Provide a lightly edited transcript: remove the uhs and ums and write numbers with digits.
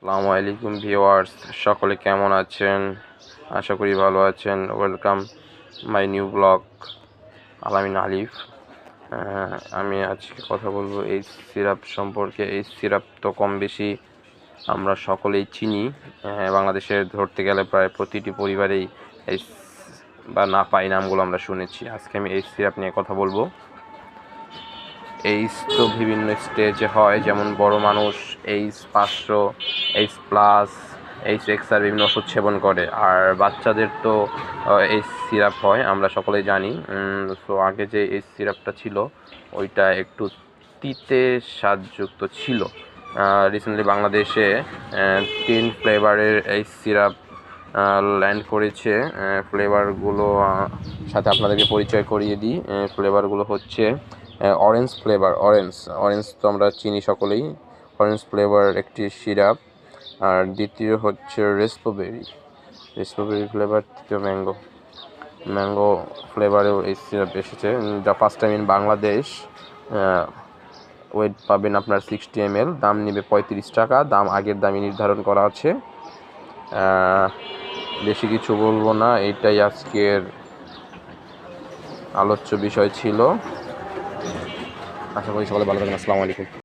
আসসালামু আলাইকুম ভিউয়ার্স, সকলে কেমন আছেন? আশা করি ভালো আছেন। ওয়েলকাম মাই নিউ ব্লগ আলামিন আলিফ। আমি আজকে কথা বলবো এই সিরাপ সম্পর্কে। এই সিরাপ তো কম বেশি আমরা সকলেই চিনি। বাংলাদেশে ধরতে গেলে প্রায় প্রতিটি পরিবারেই এই বা না পাই নামগুলো আমরা শুনেছি। আজকে আমি এই সিরাপ নিয়ে কথা বলবো। এইচ তো বিভিন্ন স্টেজে হয়, যেমন বড় মানুষ H 500, H plus, H XR বিভিন্ন ওষুধ সেবন করে, আর বাচ্চাদের তো এইচ সিরাপ হয়, আমরা সকলেই জানি। তো আগে যে এইচ সিরাপটা ছিল ওইটা একটু তিতে স্বাদযুক্ত ছিল। রিসেন্টলি বাংলাদেশে 3 ফ্লেভারের এইচ সিরাপ ল্যান্ড করেছে। ফ্লেভারগুলো সাথে আপনাদেরকে পরিচয় করিয়ে দিই। ফ্লেভারগুলো হচ্ছে অরেঞ্জ ফ্লেভার। অরেঞ্জ তো আমরা চিনি সকলেই। অরেঞ্জ ফ্লেভার একটি সিরাপ। আর দ্বিতীয় হচ্ছে রেসপোবেরি ফ্লেভার। তৃতীয় ম্যাঙ্গো ফ্লেভারেও এই সিরাপ এসেছে, যা first time in Bangladesh. Weight পাবেন আপনার 60 ml, দাম নেবে 35 টাকা। দাম আগের দামই নির্ধারণ করা আছে। বেশি কিছু বলবো না, এইটাই আজকের আলোচ্য বিষয় ছিল। আশা করি সকলে ভালো থাকবেন। আসসালামু আলাইকুম।